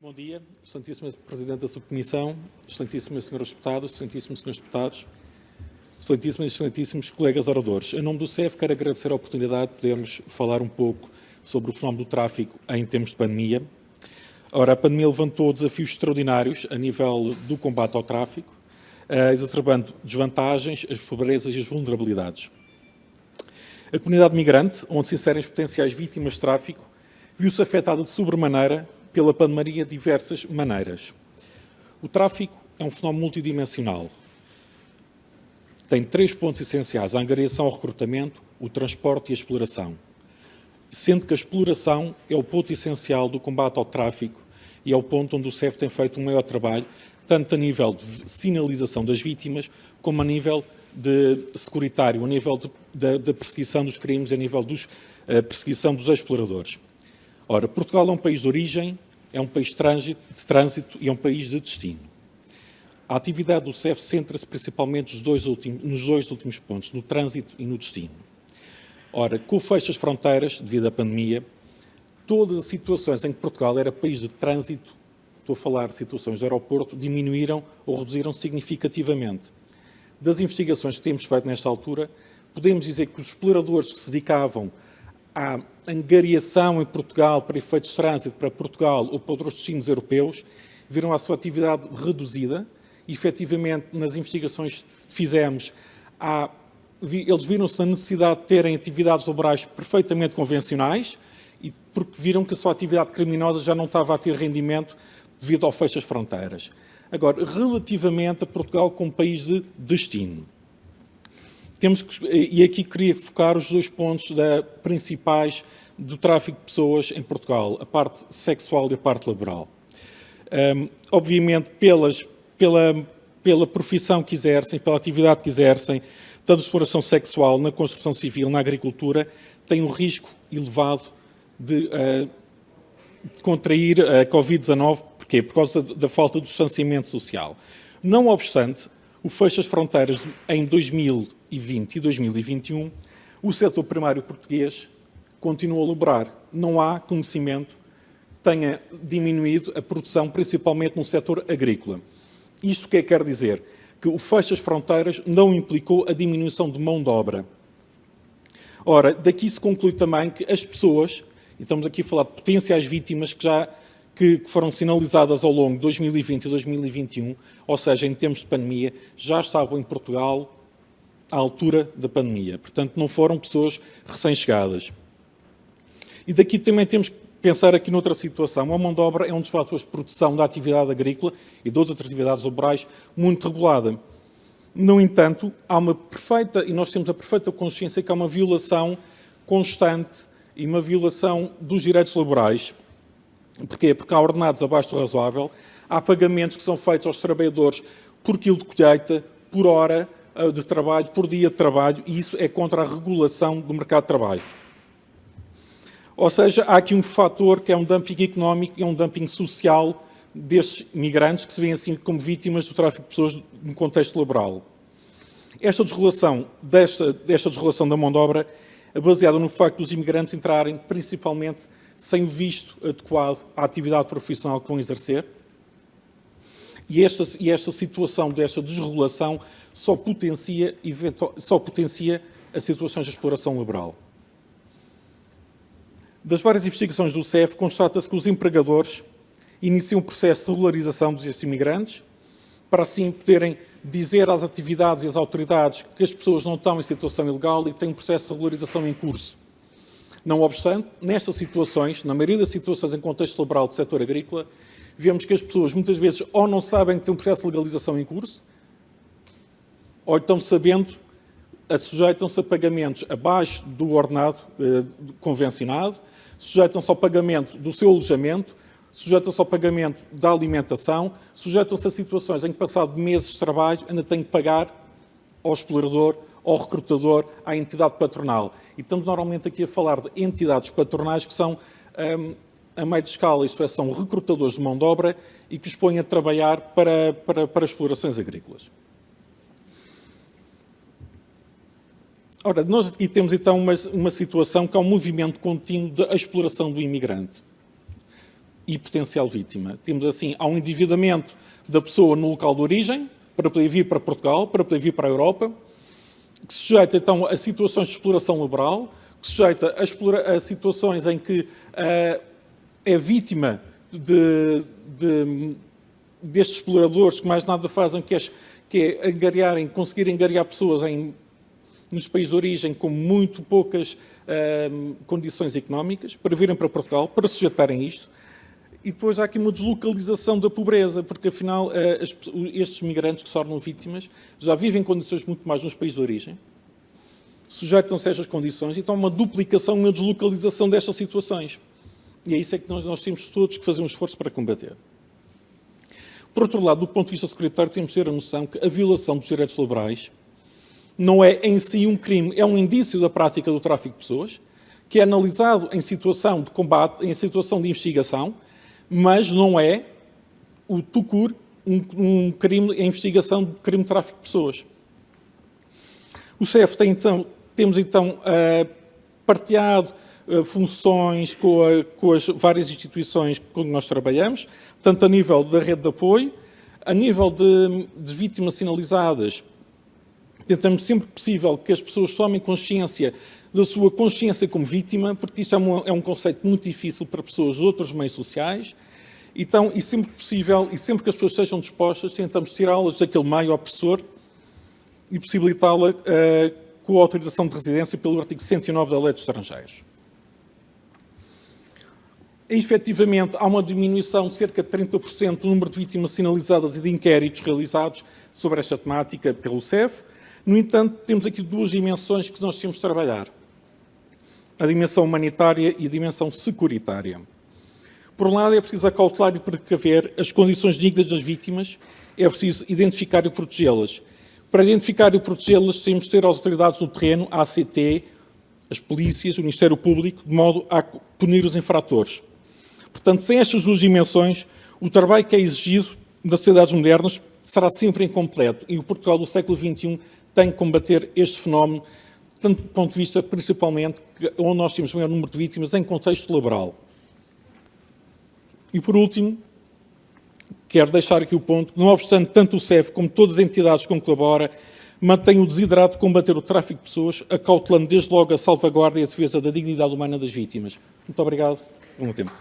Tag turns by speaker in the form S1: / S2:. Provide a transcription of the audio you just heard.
S1: Bom dia, excelentíssima Presidente da Subcomissão, excelentíssima Senhora Deputada, excelentíssimos Senhores Deputados, excelentíssimas e excelentíssimos colegas oradores. Em nome do CEF, quero agradecer a oportunidade de podermos falar um pouco sobre o fenómeno do tráfico em tempos de pandemia. Ora, a pandemia levantou desafios extraordinários a nível do combate ao tráfico, exacerbando desvantagens, as pobrezas e as vulnerabilidades. A comunidade migrante, onde se inserem as potenciais vítimas de tráfico, viu-se afetada de sobremaneira pela pandemia de diversas maneiras. O tráfico é um fenómeno multidimensional. Tem três pontos essenciais: a angariação ao recrutamento, o transporte e a exploração. Sendo que a exploração é o ponto essencial do combate ao tráfico e é o ponto onde o CEF tem feito um maior trabalho, tanto a nível de sinalização das vítimas, como a nível de securitário, a nível da perseguição dos crimes, a nível da perseguição dos exploradores. Ora, Portugal é um país de origem, é um país de trânsito e é um país de destino. A atividade do CEF centra-se principalmente nos dois últimos pontos, no trânsito e no destino. Ora, com o fecho das fronteiras, devido à pandemia, todas as situações em que Portugal era país de trânsito, estou a falar de situações de aeroporto, diminuíram ou reduziram significativamente. Das investigações que temos feito nesta altura, podemos dizer que os exploradores que se dedicavam à angariação em Portugal para efeitos de trânsito para Portugal ou para outros destinos europeus, viram a sua atividade reduzida. E, efetivamente, nas investigações que fizemos, eles viram-se na necessidade de terem atividades laborais perfeitamente convencionais, e porque viram que a sua atividade criminosa já não estava a ter rendimento devido ao fecho das fronteiras. Agora, relativamente a Portugal como país de destino, e aqui queria focar os dois pontos principais do tráfico de pessoas em Portugal, a parte sexual e a parte laboral. Obviamente, pela profissão que exercem, pela atividade que exercem, tanto a exploração sexual na construção civil, na agricultura, têm um risco elevado de contrair a Covid-19. Porquê? Por causa da falta de distanciamento social. Não obstante, o fecho das fronteiras em 2020 e 2021, o setor primário português continua a lucrar. Não há conhecimento que tenha diminuído a produção, principalmente no setor agrícola. Isto que quer dizer? Que o fecho das fronteiras não implicou a diminuição de mão de obra. Ora, daqui se conclui também que as pessoas, e estamos aqui a falar de potenciais vítimas que foram sinalizadas ao longo de 2020 e 2021, ou seja, em termos de pandemia, já estavam em Portugal à altura da pandemia. Portanto, não foram pessoas recém-chegadas. E daqui também temos que pensar aqui noutra situação. A mão de obra é um dos fatores de produção da atividade agrícola e de outras atividades laborais muito regulada. No entanto, nós temos a perfeita consciência que há uma violação constante e uma violação dos direitos laborais. Porquê? Porque há ordenados abaixo do razoável, há pagamentos que são feitos aos trabalhadores por quilo de colheita, por hora de trabalho, por dia de trabalho, e isso é contra a regulação do mercado de trabalho. Ou seja, há aqui um fator que é um dumping económico e é um dumping social destes migrantes que se veem assim como vítimas do tráfico de pessoas no contexto laboral. Esta desregulação da mão de obra é baseada no facto dos imigrantes entrarem principalmente sem o visto adequado à atividade profissional que vão exercer. E esta situação desta desregulação só potencia as situações de exploração laboral. Das várias investigações do CEF, constata-se que os empregadores iniciam um processo de regularização dos imigrantes para assim poderem dizer às atividades e às autoridades que as pessoas não estão em situação ilegal e que têm um processo de regularização em curso. Não obstante, nestas situações, na maioria das situações em contexto laboral do setor agrícola, vemos que as pessoas muitas vezes ou não sabem que têm um processo de legalização em curso, ou então sabendo, sujeitam-se a pagamentos abaixo do ordenado convencionado, sujeitam-se ao pagamento do seu alojamento, sujeitam-se ao pagamento da alimentação, sujeitam-se a situações em que, passado meses de trabalho, ainda têm que pagar ao explorador, ao recrutador, à entidade patronal. E estamos normalmente aqui a falar de entidades patronais que são a meio de escala, isto é, são recrutadores de mão de obra e que os põem a trabalhar para explorações agrícolas. Ora, nós aqui temos então uma situação que é um movimento contínuo da exploração do imigrante. e potencial vítima. Temos assim, há um endividamento da pessoa no local de origem, para poder vir para Portugal, para poder vir para a Europa, que se sujeita então a situações de exploração laboral, que se sujeita a situações em que é vítima destes exploradores que mais nada fazem que é conseguir angariar pessoas nos países de origem com muito poucas condições económicas para virem para Portugal, para sujeitarem isto. E depois há aqui uma deslocalização da pobreza, porque afinal estes migrantes que se tornam vítimas já vivem em condições muito mais nos países de origem, sujeitam-se a estas condições, então há uma duplicação, uma deslocalização destas situações. E é isso que nós temos todos que fazer um esforço para combater. Por outro lado, do ponto de vista securitário, temos de ter a noção que a violação dos direitos laborais não é em si um crime, é um indício da prática do tráfico de pessoas, que é analisado em situação de combate, em situação de investigação, mas não é o tucur um crime, a investigação de crime de tráfico de pessoas. O CEF temos então partilhado funções com as várias instituições com que nós trabalhamos, tanto a nível da rede de apoio, a nível de vítimas sinalizadas. Tentamos sempre que possível que as pessoas tomem consciência da sua consciência como vítima, porque isto é um conceito muito difícil para pessoas de outros meios sociais. Então, e sempre que possível, e sempre que as pessoas estejam dispostas, tentamos tirá-las daquele meio opressor e possibilitá-la com a autorização de residência pelo artigo 109 da Lei dos Estrangeiros. Efetivamente, há uma diminuição de cerca de 30% do número de vítimas sinalizadas e de inquéritos realizados sobre esta temática pelo CEF. No entanto, temos aqui duas dimensões que nós temos de trabalhar. A dimensão humanitária e a dimensão securitária. Por um lado, é preciso acautelar e precaver as condições dignas das vítimas, é preciso identificar e protegê-las. Para identificar e protegê-las, temos de ter as autoridades no terreno, a ACT, as polícias, o Ministério Público, de modo a punir os infratores. Portanto, sem estas duas dimensões, o trabalho que é exigido das sociedades modernas será sempre incompleto e o Portugal do século XXI tem que combater este fenómeno, tanto do ponto de vista, principalmente, onde nós temos o maior número de vítimas em contexto laboral. E, por último, quero deixar aqui o ponto que, não obstante tanto o CEF como todas as entidades com que colabora, mantém o desidrato de combater o tráfico de pessoas, acautelando desde logo a salvaguarda e a defesa da dignidade humana das vítimas. Muito obrigado. Bom tempo.